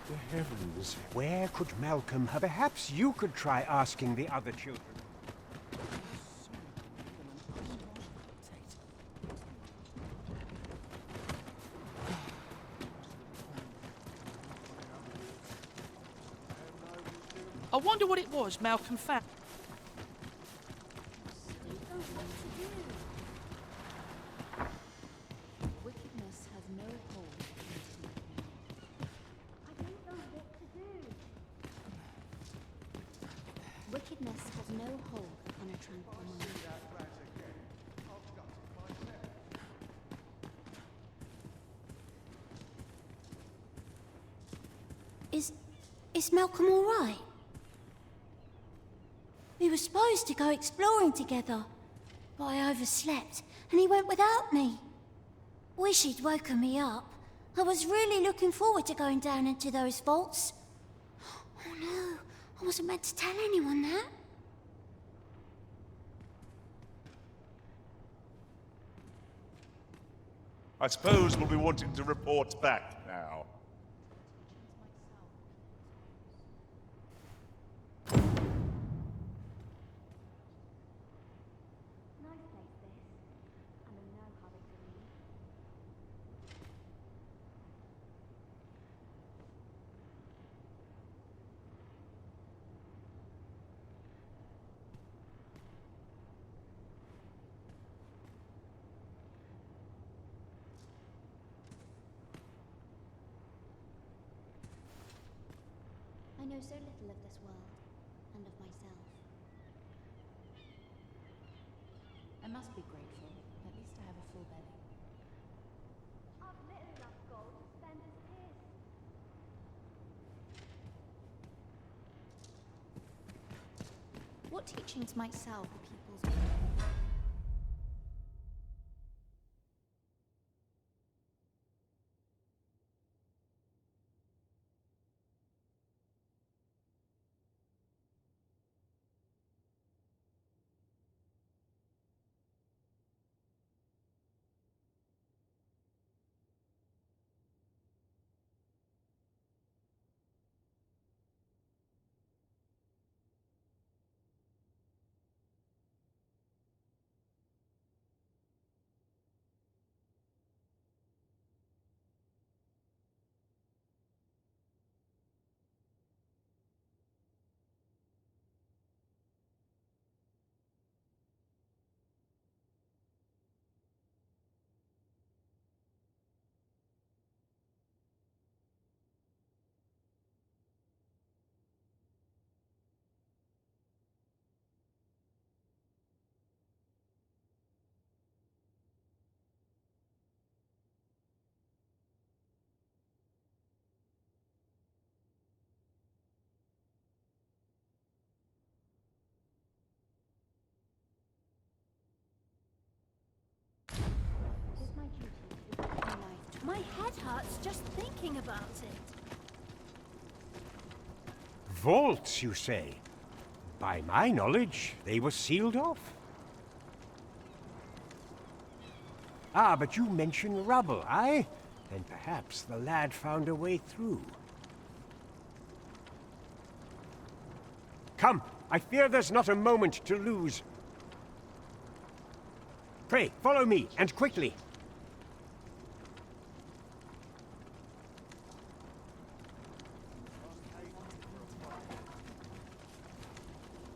The heavens, where could Malcolm have? Perhaps you could try asking the other children. I wonder what it was Malcolm found. Wickedness has no hold against me. I don't know what to do. Wickedness has no hold on a tranquil mind. Is Malcolm all right? We were supposed to go exploring together, but I overslept and he went without me. Wish he'd woken me up. I was really looking forward to going down into those vaults. Oh no, I wasn't meant to tell anyone that. I suppose we'll be wanting to report back now. I know so little of this world, and of myself. I must be grateful. At least I have a full belly. I've little enough gold to spend as his. What teachings might salve the people's will? My head hurts just thinking about it. Vaults, you say? By my knowledge, they were sealed off. Ah, but you mention rubble, aye? Then perhaps the lad found a way through. Come, I fear there's not a moment to lose. Pray, follow me, and quickly.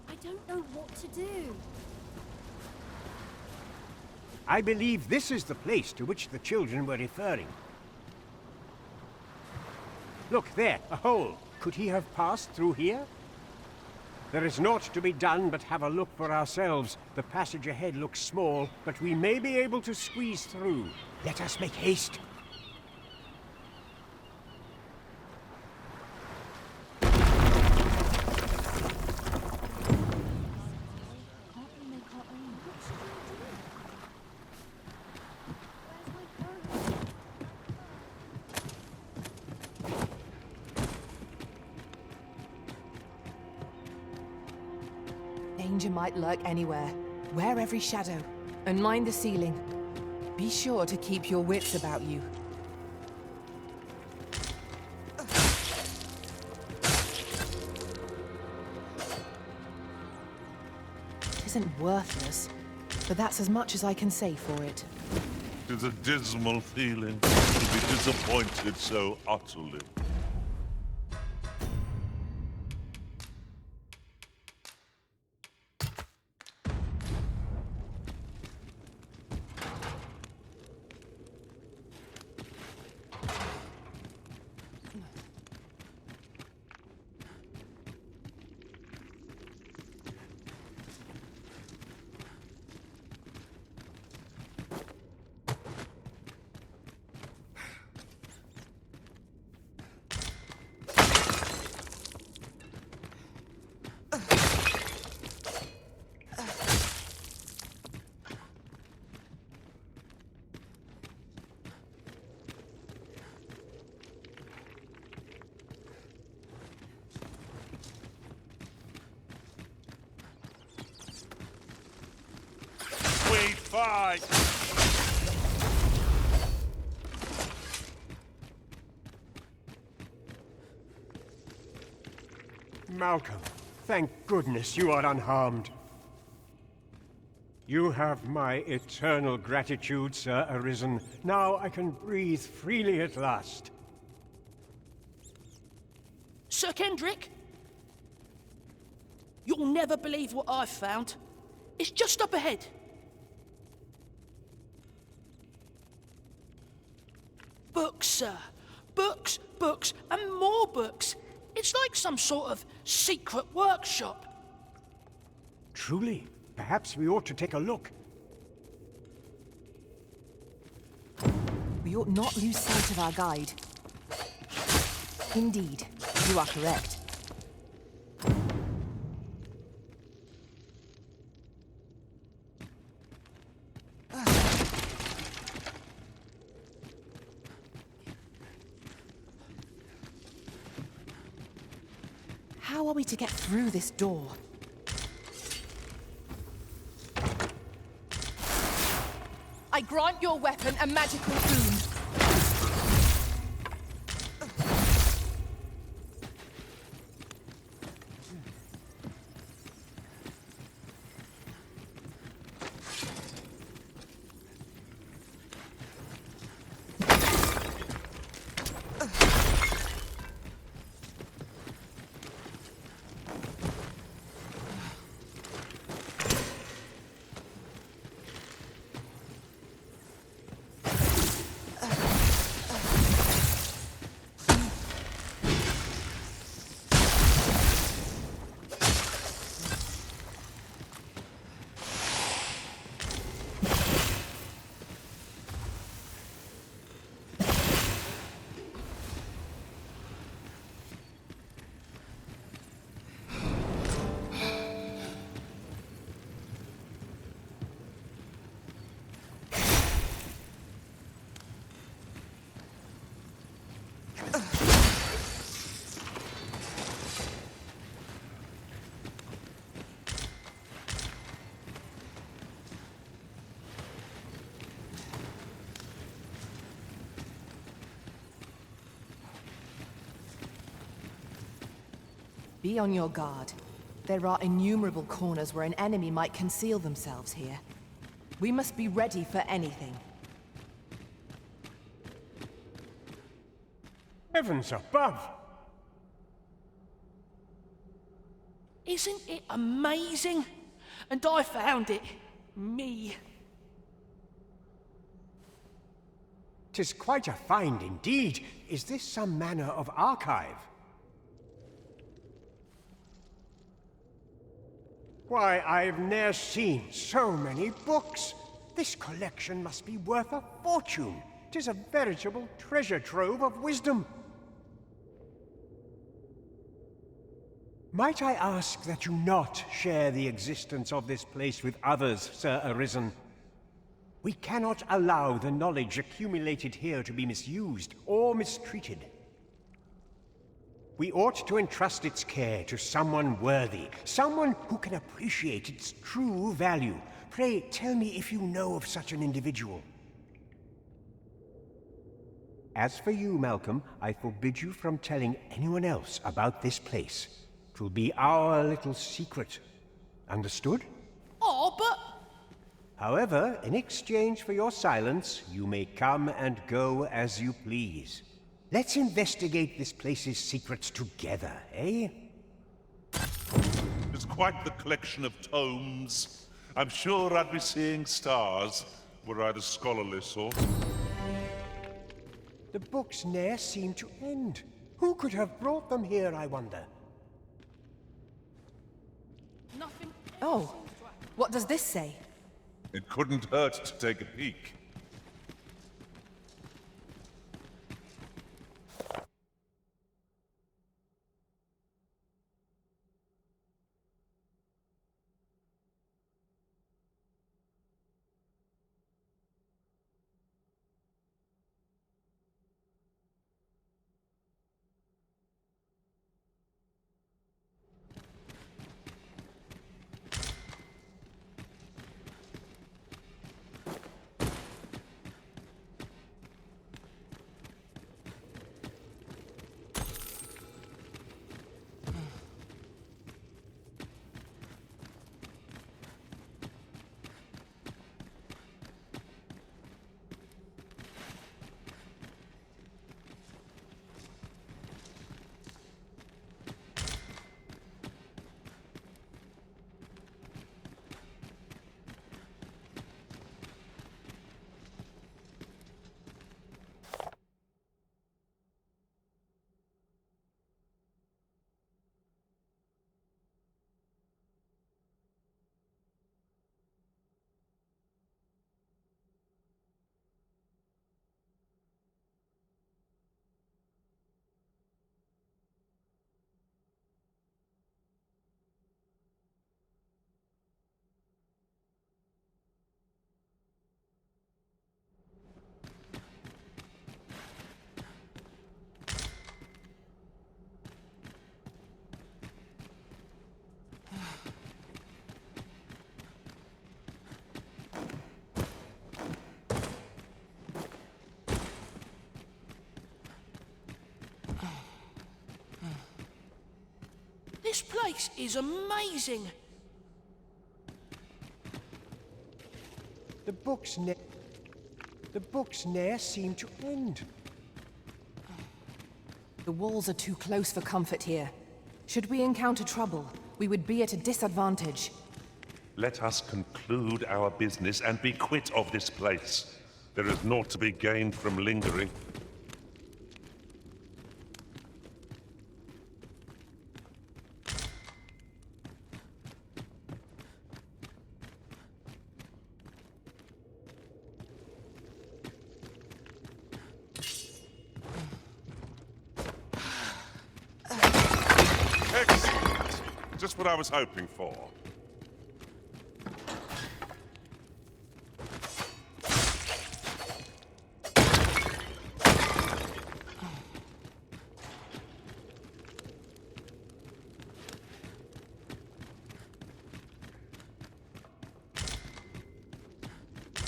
I don't know what to do. I believe this is the place to which the children were referring. Look, there, a hole. Could he have passed through here? There is naught to be done but have a look for ourselves. The passage ahead looks small, but we may be able to squeeze through. Let us make haste. Danger might lurk anywhere. Wear every shadow, and mind the ceiling. Be sure to keep your wits about you. It isn't worthless, but that's as much as I can say for it. It is a dismal feeling to be disappointed so utterly. We fight! Malcolm, thank goodness you are unharmed. You have my eternal gratitude, Sir Arisen. Now I can breathe freely at last. Sir Kendrick? You'll never believe what I've found. It's just up ahead. Books, sir. Books, books, and more books. It's like some sort of secret workshop. Truly, perhaps we ought to take a look. We ought not lose sight of our guide. Indeed, you are correct. How are we to get through this door? I grant your weapon a magical boon. Be on your guard. There are innumerable corners where an enemy might conceal themselves here. We must be ready for anything. Heavens above! Isn't it amazing? And I found it. Me. 'Tis quite a find indeed. Is this some manner of archive? Why, I've ne'er seen so many books. This collection must be worth a fortune. 'Tis a veritable treasure trove of wisdom. Might I ask that you not share the existence of this place with others, Sir Arisen? We cannot allow the knowledge accumulated here to be misused or mistreated. We ought to entrust its care to someone worthy, someone who can appreciate its true value. Pray tell me if you know of such an individual. As for you, Malcolm, I forbid you from telling anyone else about this place. 'Twill be our little secret. Understood? Oh, but... However, in exchange for your silence, you may come and go as you please. Let's investigate this place's secrets together, eh? It's quite the collection of tomes. I'm sure I'd be seeing stars were I the scholarly sort. The books ne'er seem to end. Who could have brought them here, I wonder? Nothing... Oh, what does this say? It couldn't hurt to take a peek. This place is amazing. The books ne'er seem to end. The walls are too close for comfort here. Should we encounter trouble, we would be at a disadvantage. Let us conclude our business and be quit of this place. There is naught to be gained from lingering. Excellent! Just what I was hoping for.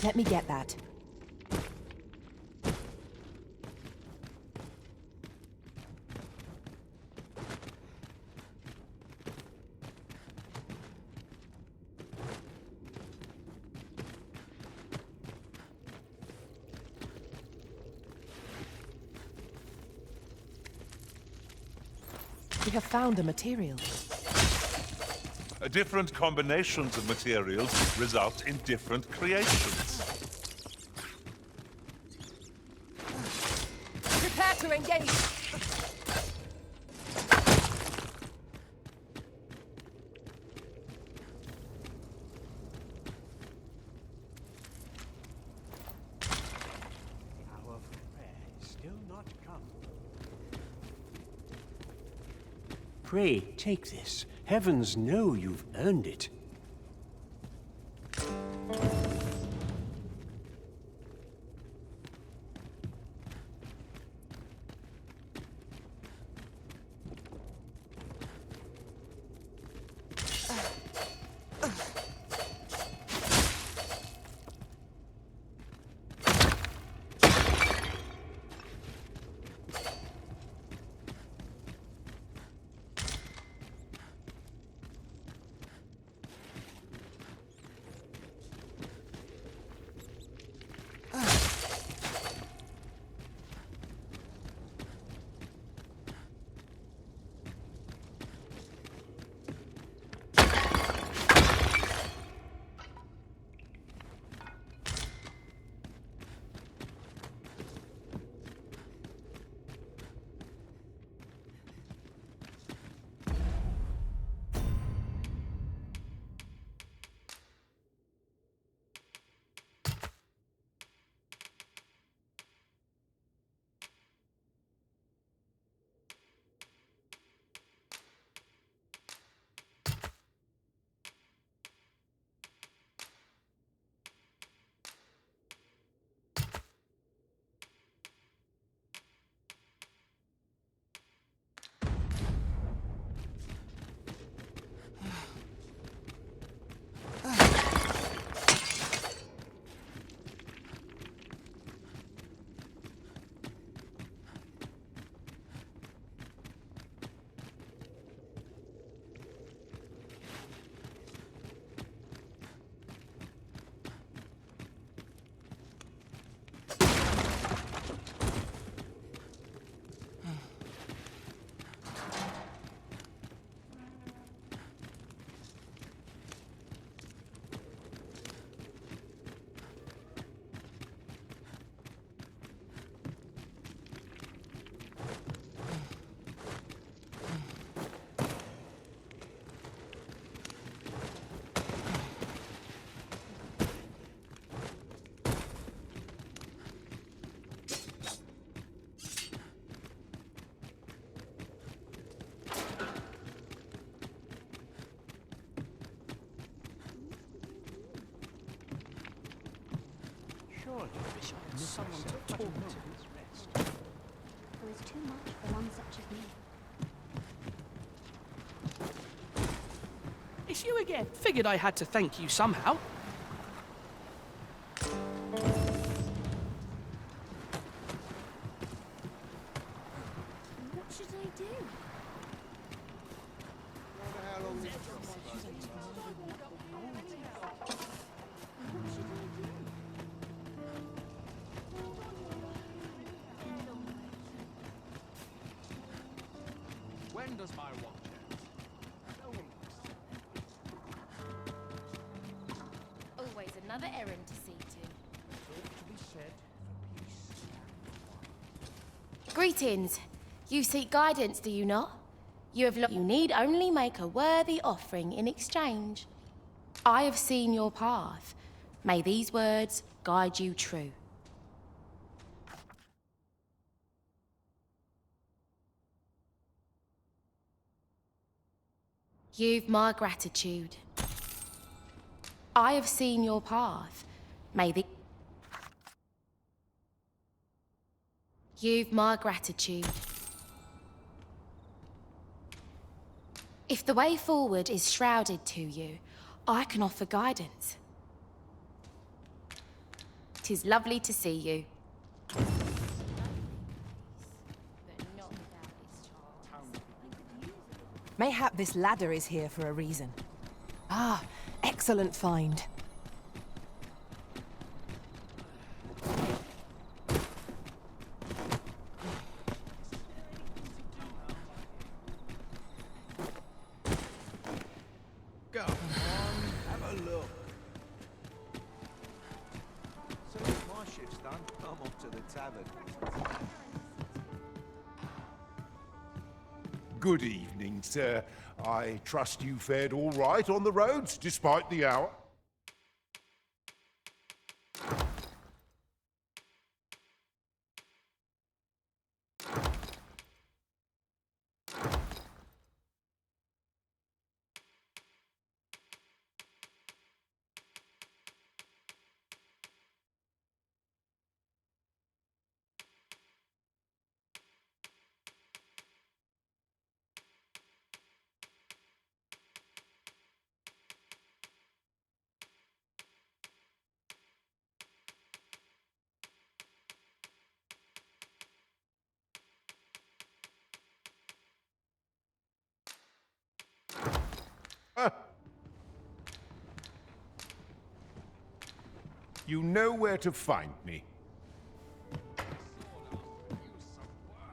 Let me get that. We have found a material. Different combinations of materials result in different creations. Prepare to engage! Hour of prayer is still not come. Pray, take this. Heavens know you've earned it. Surely I wish I had someone to talk to. It was too much for one such as me. It's you again. Figured I had to thank you somehow. What should I do? When does my watch end? Always another errand to see to. Greetings. You seek guidance, do you not? You need only make a worthy offering in exchange. I have seen your path. May these words guide you true. You've my gratitude. I have seen your path. You've my gratitude. If the way forward is shrouded to you, I can offer guidance. 'Tis lovely to see you. Mayhap this ladder is here for a reason. Ah, excellent find. Go on, have a look. So if my shift's done, I'm off to the tavern. Good evening, sir. I trust you fared all right on the roads, despite the hour. You know where to find me.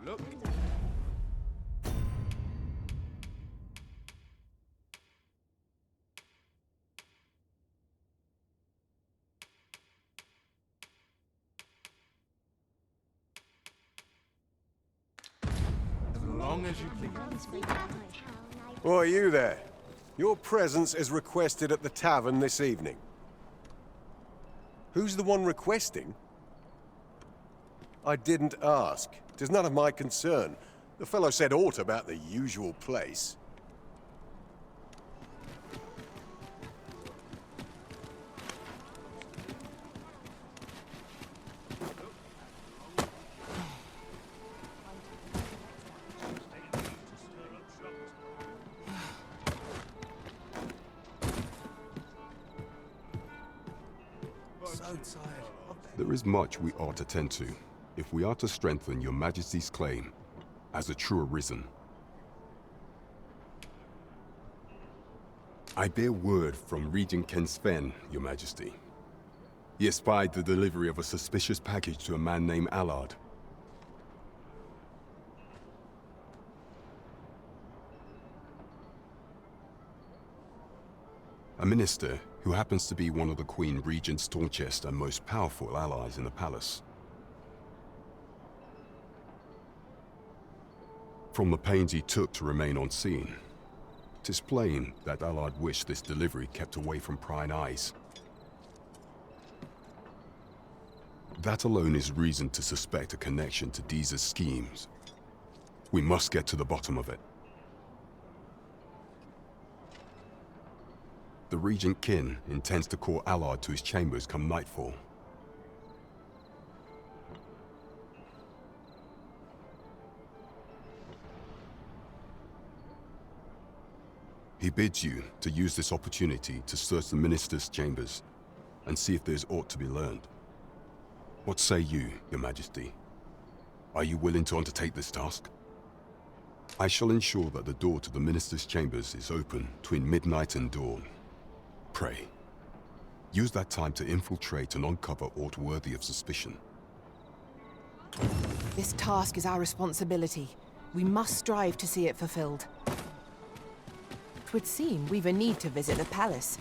Look. As long as you please. Why, you there? Your presence is requested at the tavern this evening. Who's the one requesting? I didn't ask. 'Tis none of my concern. The fellow said aught about the usual place. There is much we ought to tend to, if we are to strengthen your Majesty's claim as a true Arisen. I bear word from Regent Ken Sven, your Majesty. He espied the delivery of a suspicious package to a man named Allard. A minister who happens to be one of the Queen Regent's staunchest and most powerful allies in the palace. From the pains he took to remain on scene, 'tis plain that Allard wished this delivery kept away from prying eyes. That alone is reason to suspect a connection to Deeza's schemes. We must get to the bottom of it. The Regent Kin intends to call Allard to his chambers come nightfall. He bids you to use this opportunity to search the minister's chambers and see if there's aught to be learned. What say you, Your Majesty? Are you willing to undertake this task? I shall ensure that the door to the minister's chambers is open between midnight and dawn. Pray, use that time to infiltrate and uncover aught worthy of suspicion. This task is our responsibility. We must strive to see it fulfilled. 'Twould seem we've a need to visit the palace.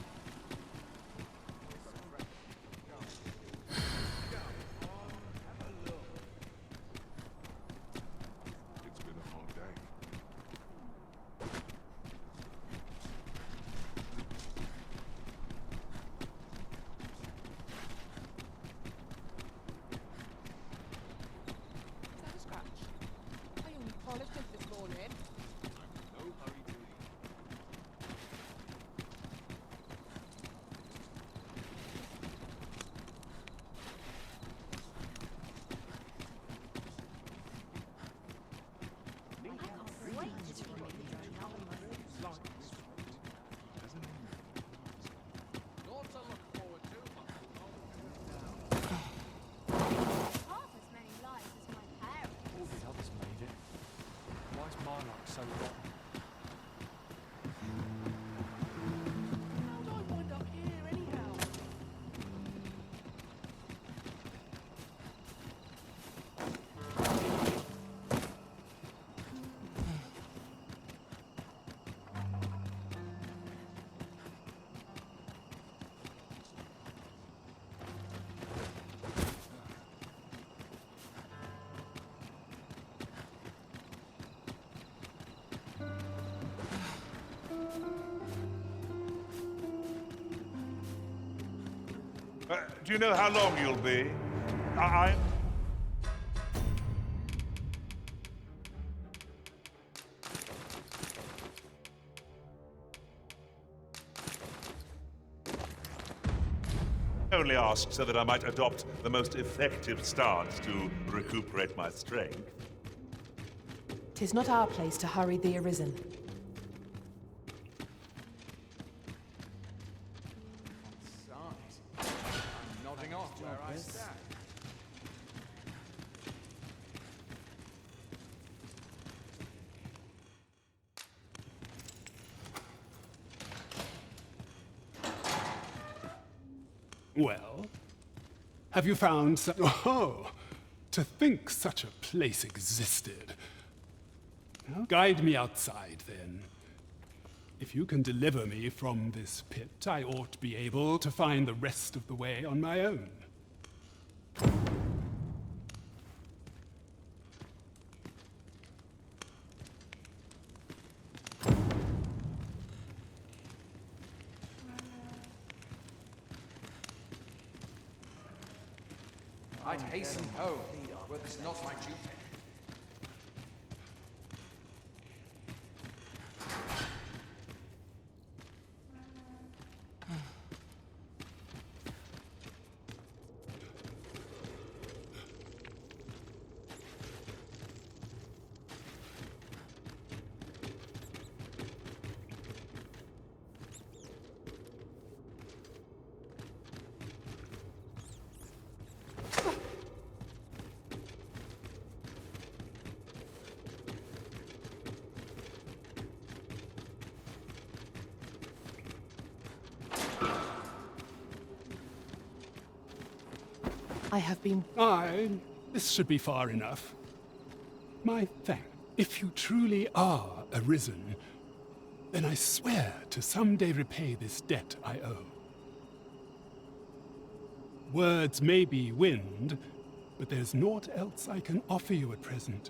It's been a hard day. Is that a scratch? I only polished it this morning. No hurry to eat. Not to look forward to. Half as many lives as my parents. All the others made it. Why is my luck so rotten? How did I wind up here anyhow? Do you know how long you'll be? I... only asked so that I might adopt the most effective stance to recuperate my strength. 'Tis not our place to hurry the arisen. I'm nodding off where I stand. Well, have you found such... Oh, to think such a place existed. Well, guide me outside, then. If you can deliver me from this pit, I ought to be able to find the rest of the way on my own. I'd hasten home, were this not my duty. I have been... This should be far enough. My thanks. If you truly are arisen, then I swear to someday repay this debt I owe. Words may be wind, but there's naught else I can offer you at present.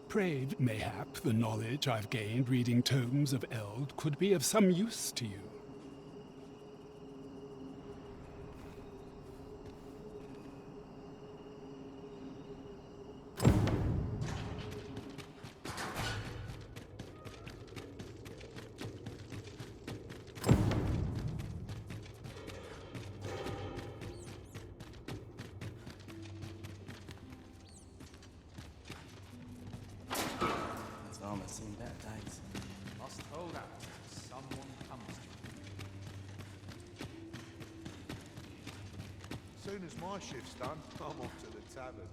Pray, mayhap the knowledge I've gained reading tomes of Eld could be of some use to you. Must hold out. Someone soon as my shift's done, I'm off to the tavern.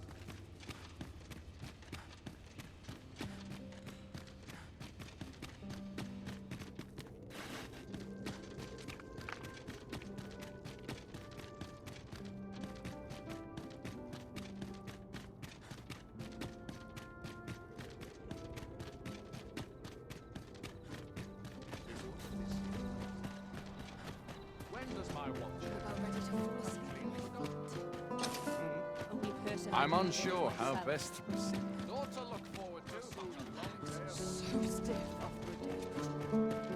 When does my watch? About ready to fall asleep, if not. Only person I'm I can unsure think how myself. best to proceed. Thought to look forward to such a long day. So stiff after a day of travel.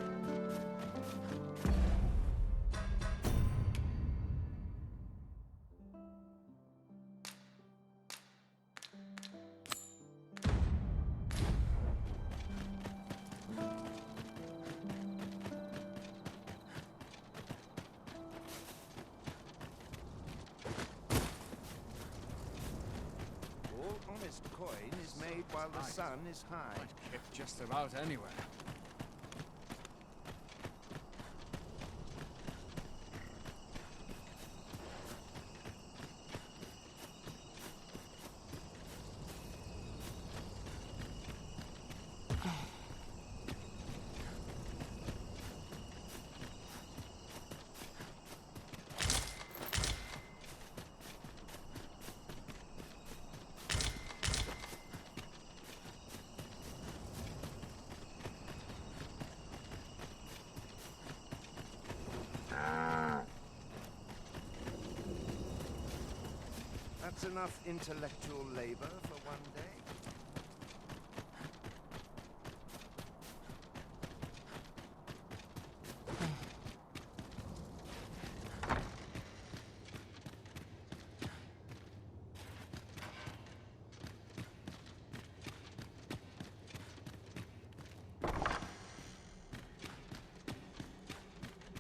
All honest coin is made while the sun is high. I'd kip just about anywhere. That's enough intellectual labor for one day.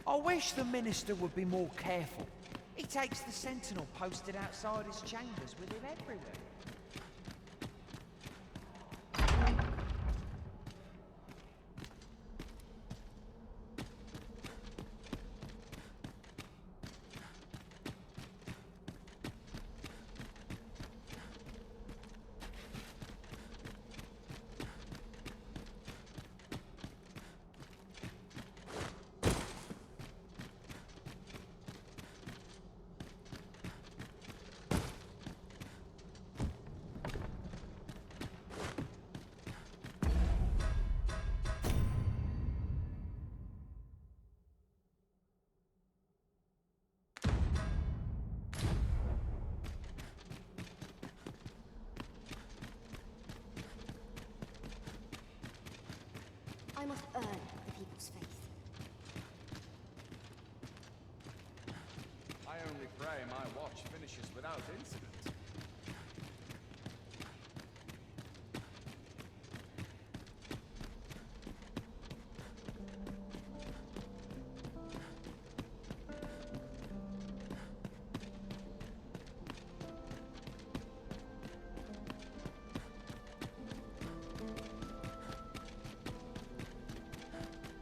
I wish the minister would be more careful. He takes the sentinel posted outside his chambers with him everywhere. I must earn the people's faith. I only pray my watch finishes without incident.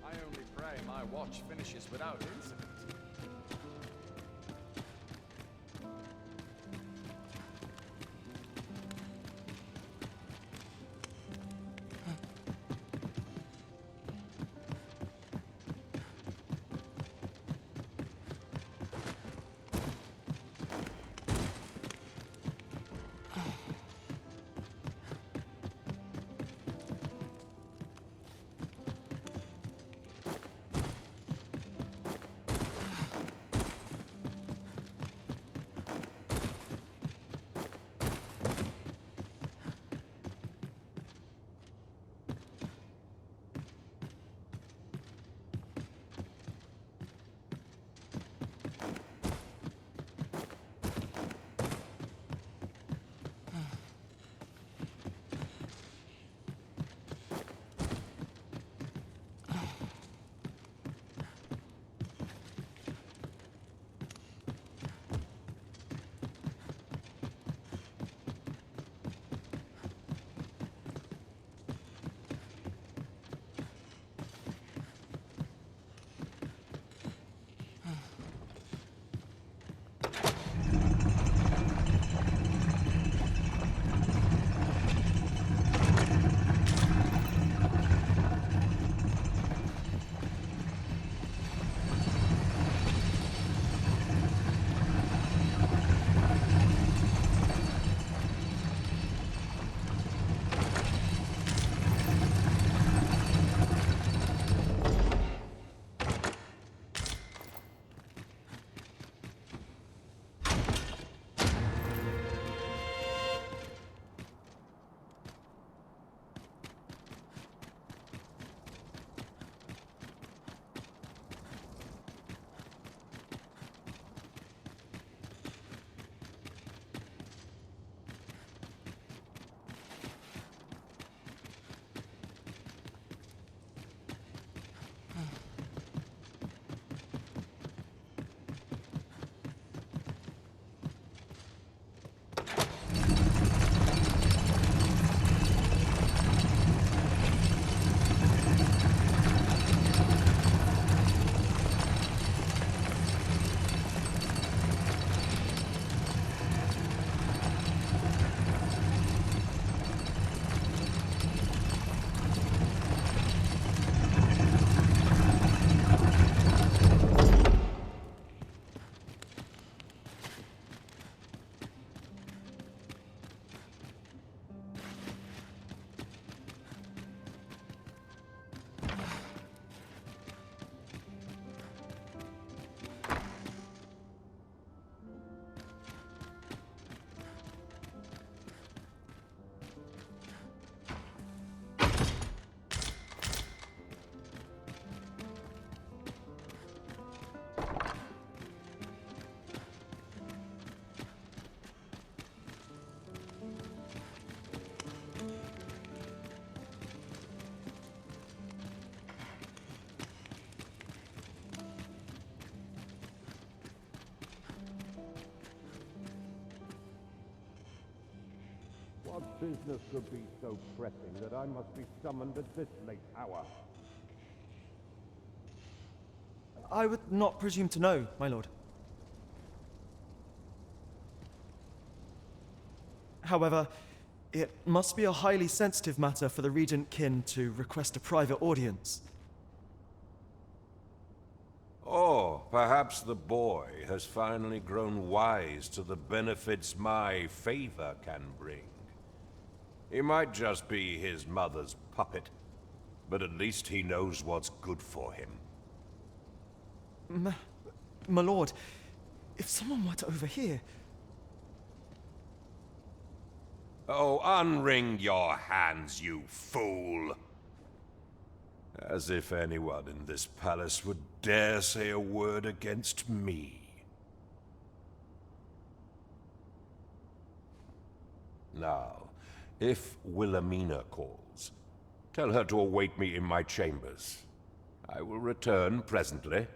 I only pray my watch finishes without incident. What business could be so pressing that I must be summoned at this late hour? I would not presume to know, my lord. However, it must be a highly sensitive matter for the Regent Kin to request a private audience. Or perhaps the boy has finally grown wise to the benefits my favor can bring. He might just be his mother's puppet, but at least he knows what's good for him. My lord, if someone were to overhear... Oh, unwring your hands, you fool! As if anyone in this palace would dare say a word against me. Now, if Wilhelmina calls, tell her to await me in my chambers. I will return presently.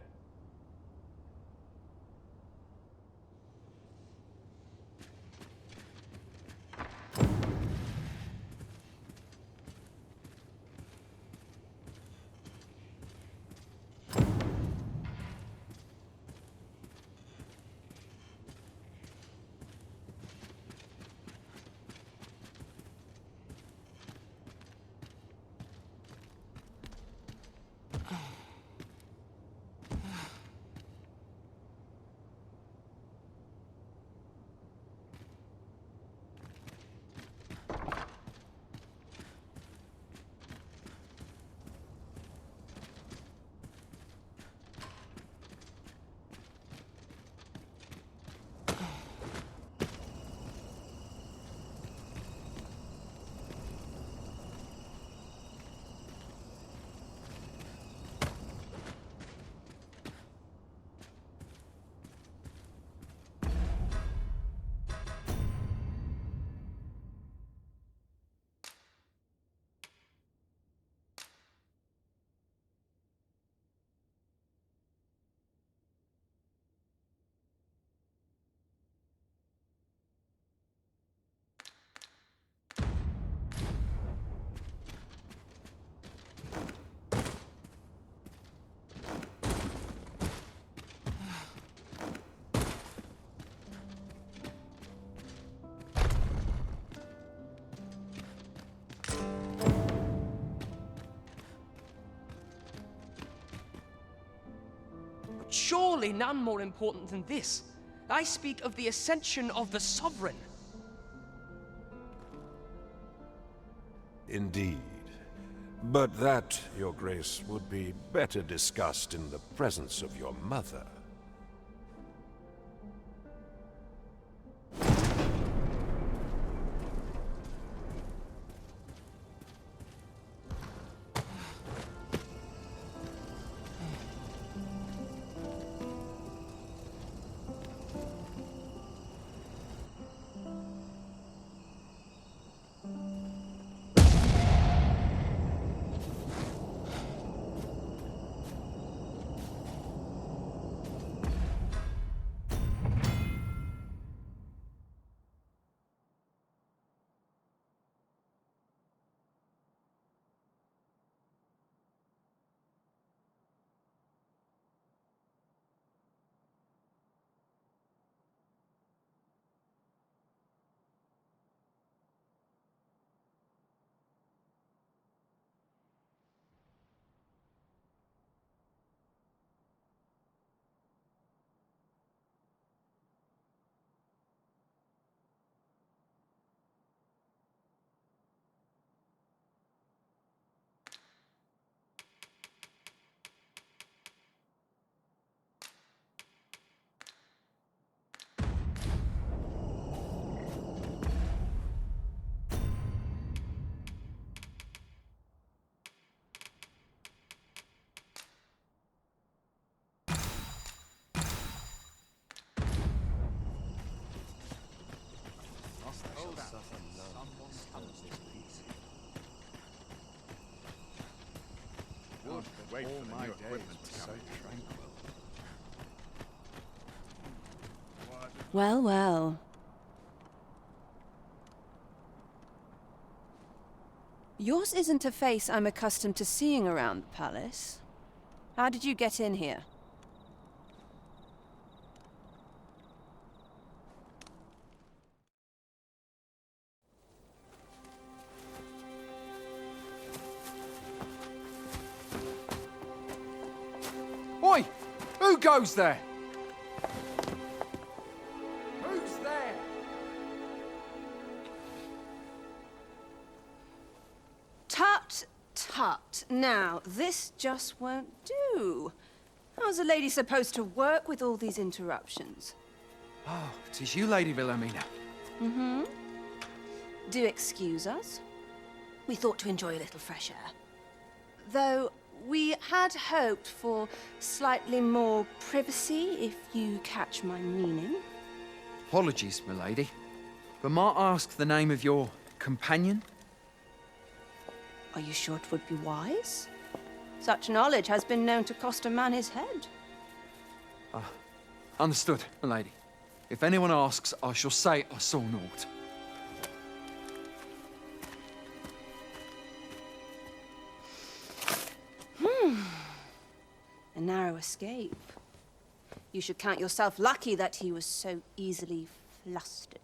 Surely none more important than this. I speak of the ascension of the Sovereign. Indeed. But that, Your Grace, would be better discussed in the presence of your mother. Wait all my days so tranquil. Well, well. Yours isn't a face I'm accustomed to seeing around the palace. How did you get in here? Oi! Who goes there? Who's there? Tut, tut. Now, this just won't do. How's a lady supposed to work with all these interruptions? Oh, 'tis you, Lady Wilhelmina. Mm-hmm. Do excuse us. We thought to enjoy a little fresh air. Though we had hoped for slightly more privacy, if you catch my meaning. Apologies, milady. But might I ask the name of your companion? Are you sure it would be wise? Such knowledge has been known to cost a man his head. Understood, milady. If anyone asks, I shall say I saw naught. A narrow escape. You should count yourself lucky that he was so easily flustered.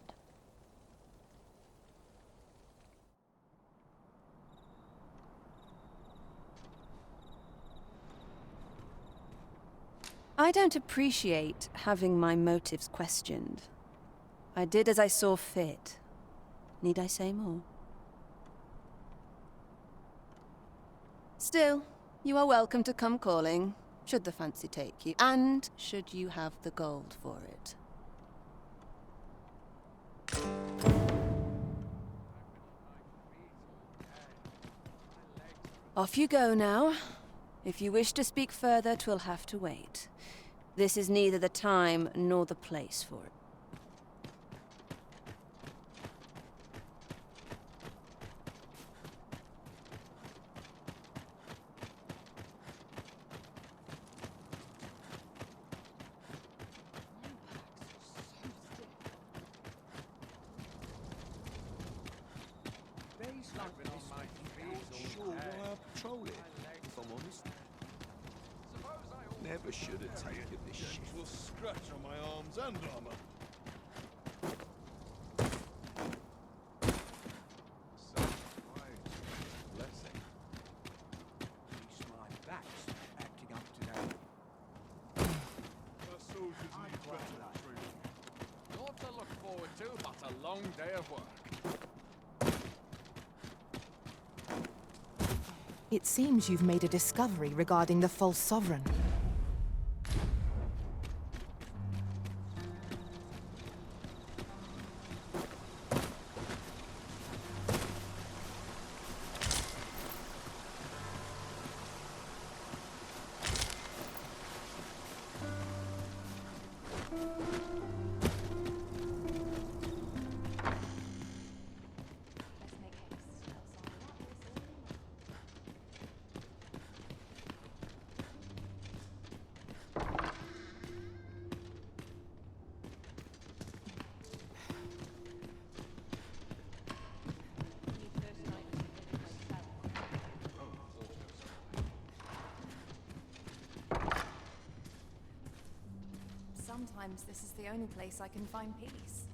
I don't appreciate having my motives questioned. I did as I saw fit. Need I say more? Still, you are welcome to come calling, should the fancy take you, and should you have the gold for it. Off you go now. If you wish to speak further, 'twill have to wait. This is neither the time nor the place for it. Days like this make me feel sure why I patrol it, if I'm honest. Never should have taken this shit. Will scratch on my arms and armor. Blessing. At least my back's acting up today. Our soldiers need better training. Naught to look forward to, but a long day of work. It seems you've made a discovery regarding the false sovereign. Sometimes this is the only place I can find peace.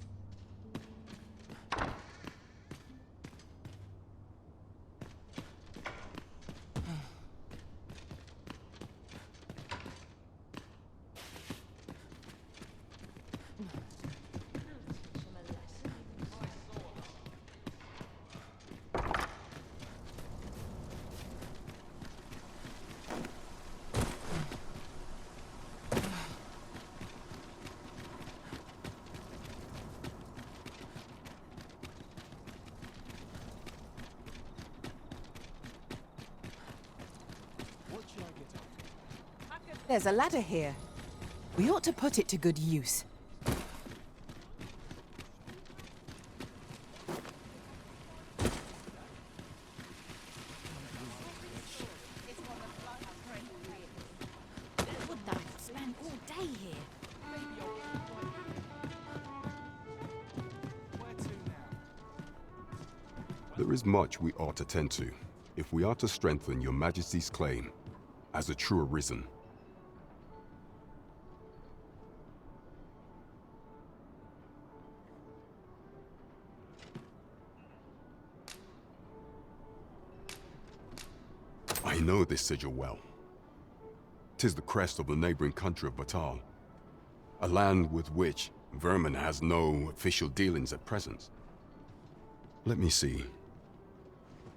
There's a ladder here. We ought to put it to good use. Would they spend all day here? Where to now? There is much we ought to tend to, if we are to strengthen your Majesty's claim as a true arisen. I know this sigil well. 'Tis the crest of the neighboring country of Batal, a land with which Vermin has no official dealings at present. Let me see.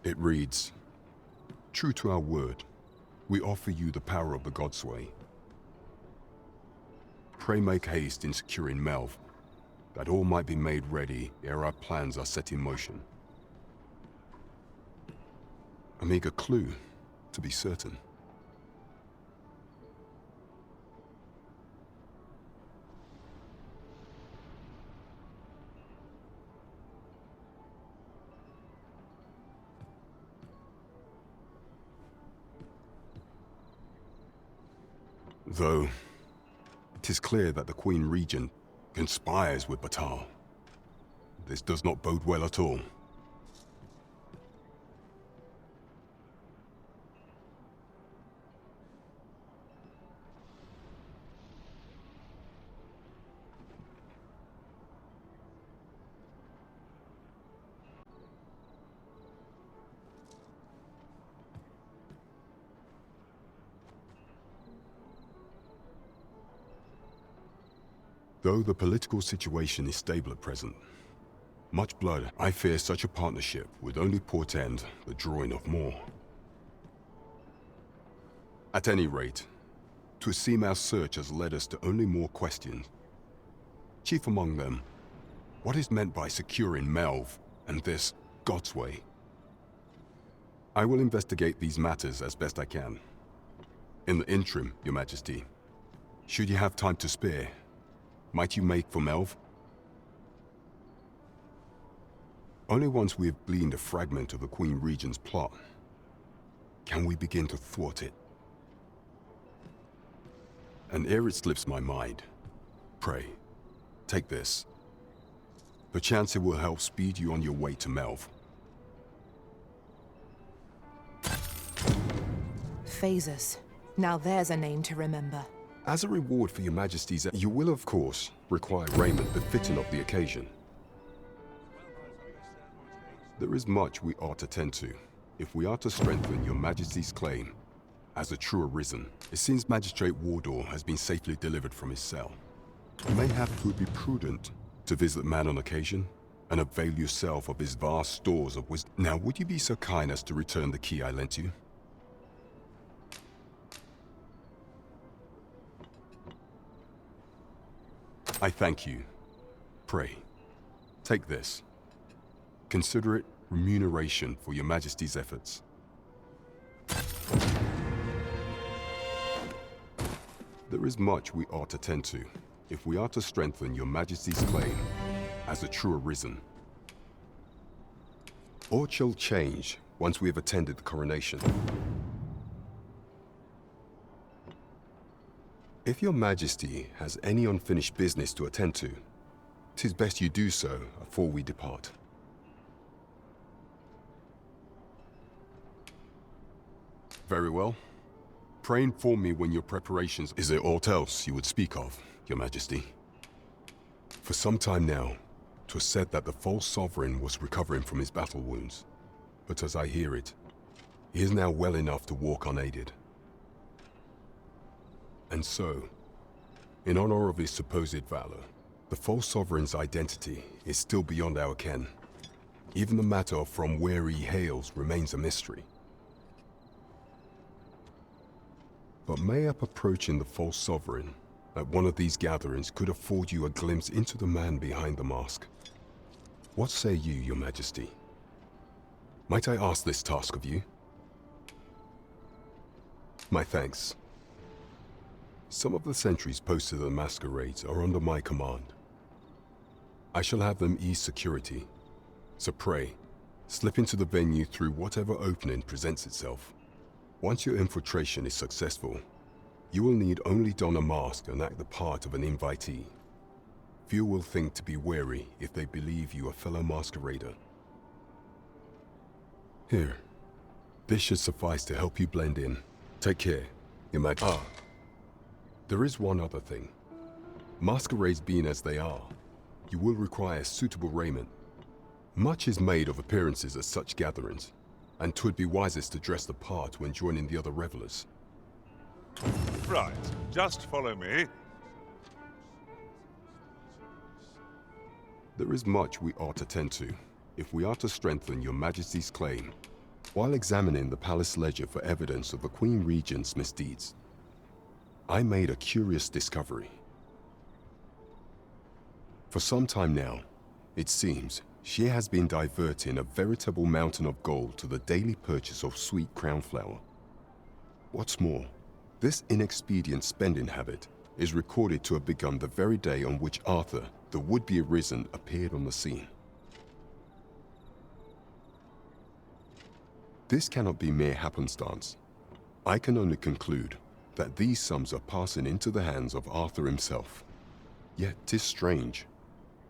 It reads, "True to our word, we offer you the power of the Godsway. Pray make haste in securing Melv, that all might be made ready ere our plans are set in motion." A meager clue, to be certain. Though, 'tis clear that the Queen Regent conspires with Batal. This does not bode well at all. Though the political situation is stable at present, much blood, I fear such a partnership would only portend the drawing of more. At any rate, 'twould seem our search has led us to only more questions. Chief among them, what is meant by securing Melv and this Godsway? I will investigate these matters as best I can. In the interim, Your Majesty, should you have time to spare, might you make for Melv? Only once we have gleaned a fragment of the Queen Regent's plot can we begin to thwart it. And ere it slips my mind, pray, take this. Perchance it will help speed you on your way to Melv. Phasers. Now there's a name to remember. As a reward for your Majesty's, you will of course require raiment befitting of the occasion. There is much we ought to tend to, if we are to strengthen your Majesty's claim as a true arisen. It seems Magistrate Wardor has been safely delivered from his cell. Mayhap it would be prudent to visit the man on occasion and avail yourself of his vast stores of wisdom. Now, would you be so kind as to return the key I lent you? I thank you. Pray, take this. Consider it remuneration for your Majesty's efforts. There is much we ought to tend to, if we are to strengthen your Majesty's claim as a true arisen. Aught shall change once we have attended the coronation. If your Majesty has any unfinished business to attend to, 'tis best you do so afore we depart. Very well. Pray inform me when your preparations... Is there aught else you would speak of, Your Majesty? For some time now, 'twas said that the false sovereign was recovering from his battle wounds. But as I hear it, he is now well enough to walk unaided. And so, in honor of his supposed valor, the false sovereign's identity is still beyond our ken. Even the matter of from where he hails remains a mystery. But mayhap approaching the false sovereign at one of these gatherings could afford you a glimpse into the man behind the mask. What say you, Your Majesty? Might I ask this task of you? My thanks. Some of the sentries posted at the masquerades are under my command. I shall have them ease security, so pray, slip into the venue through whatever opening presents itself. Once your infiltration is successful, you will need only don a mask and act the part of an invitee. Few will think to be wary if they believe you a fellow masquerader. Here. This should suffice to help you blend in. Take care, Your Majesty. There is one other thing. Masquerades being as they are, you will require suitable raiment. Much is made of appearances at such gatherings, and 'twould be wisest to dress the part when joining the other revelers. Right, just follow me. There is much we ought to tend to, if we are to strengthen Your Majesty's claim. While examining the palace ledger for evidence of the Queen Regent's misdeeds, I made a curious discovery. For some time now, it seems, she has been diverting a veritable mountain of gold to the daily purchase of sweet crown flower. What's more, this inexpedient spending habit is recorded to have begun the very day on which Arthur, the would-be arisen, appeared on the scene. This cannot be mere happenstance. I can only conclude that these sums are passing into the hands of Arthur himself. Yet 'tis strange,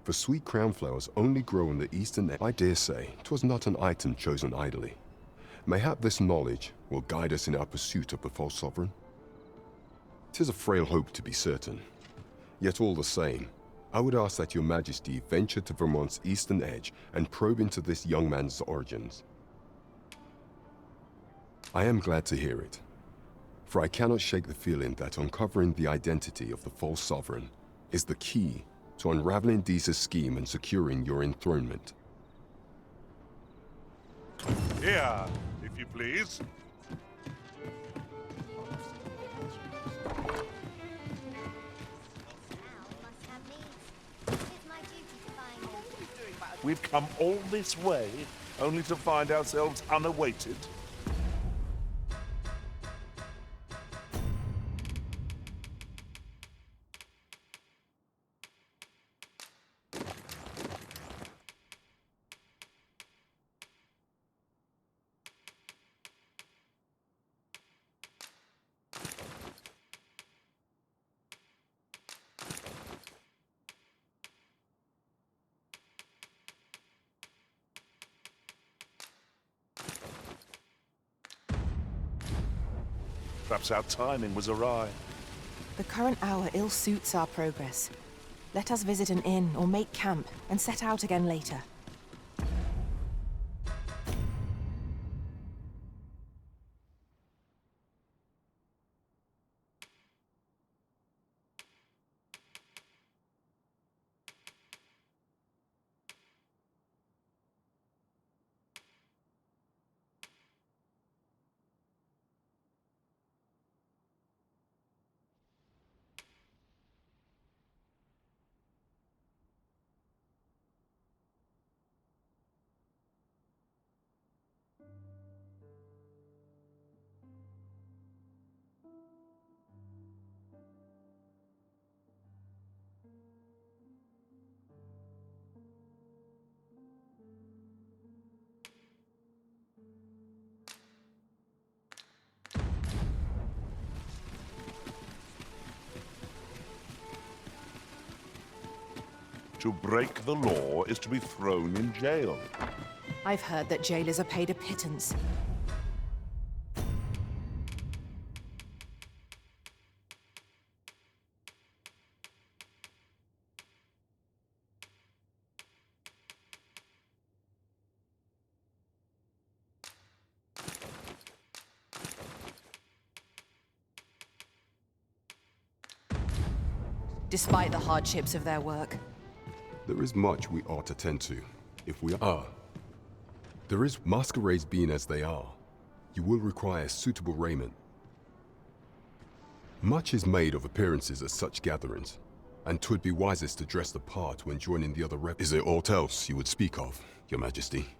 for sweet crown flowers only grow on the eastern end. I dare say 'twas not an item chosen idly. Mayhap this knowledge will guide us in our pursuit of the false sovereign. 'Tis a frail hope to be certain. Yet all the same, I would ask that Your Majesty venture to Vermont's eastern edge and probe into this young man's origins. I am glad to hear it, for I cannot shake the feeling that uncovering the identity of the false sovereign is the key to unraveling Deeza's scheme and securing your enthronement. Here, if you please. We've come all this way, only to find ourselves unawaited. Perhaps our timing was awry. The current hour ill suits our progress. Let us visit an inn or make camp and set out again later. To break the law is to be thrown in jail. I've heard that jailers are paid a pittance. Despite the hardships of their work. There is much we ought to tend to, if we are. There is masquerades being as they are. You will require suitable raiment. Much is made of appearances at such gatherings, and 'twould be wisest to dress the part when joining the other rep. Is there aught else you would speak of, Your Majesty?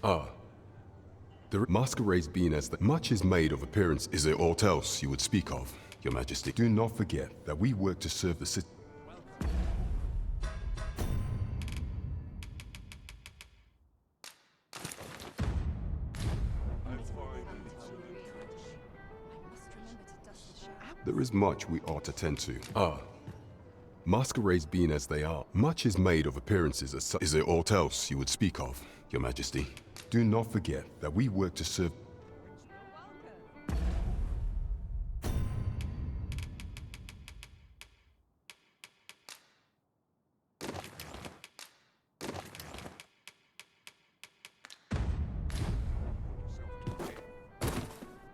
There masquerades being as the much is made of appearance. Is there aught else you would speak of, Your Majesty? Do not forget that we work to serve the city. There is much we ought to tend to. Masquerades being as they are, much is made of appearances as such. Is there aught else you would speak of, Your Majesty? Do not forget that we work to serve...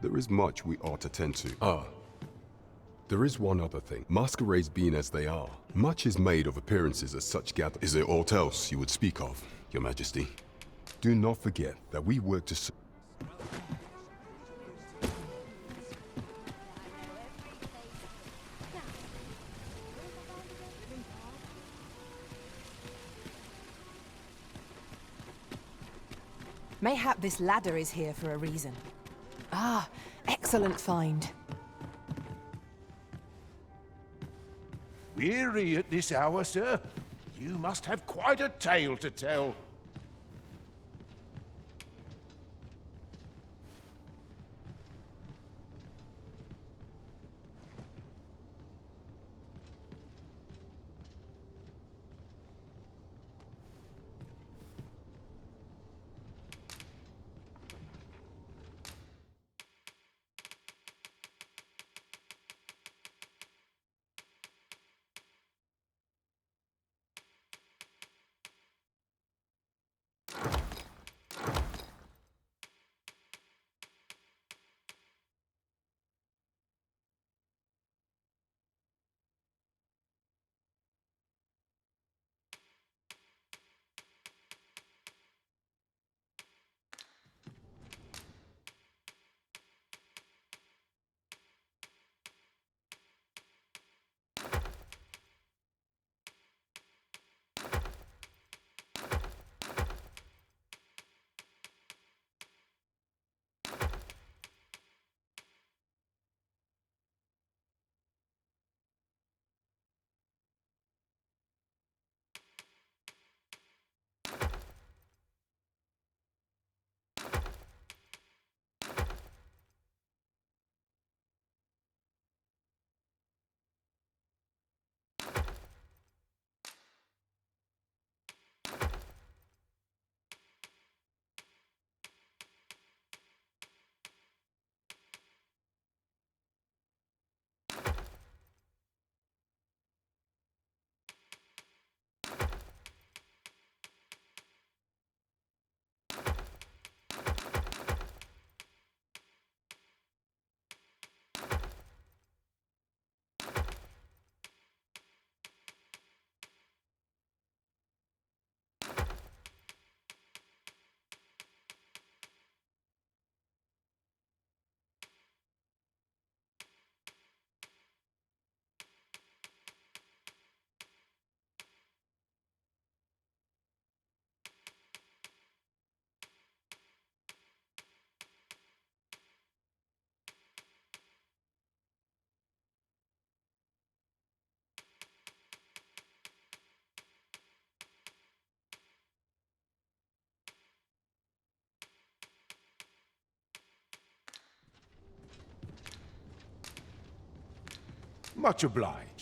There is much we ought to tend to. There is one other thing. Masquerades being as they are, much is made of appearances as such gather. Is there aught else you would speak of, Your Majesty? Do not forget that we work to serve... Mayhap this ladder is here for a reason. Ah, excellent find. Weary at this hour, sir? You must have quite a tale to tell. Much obliged.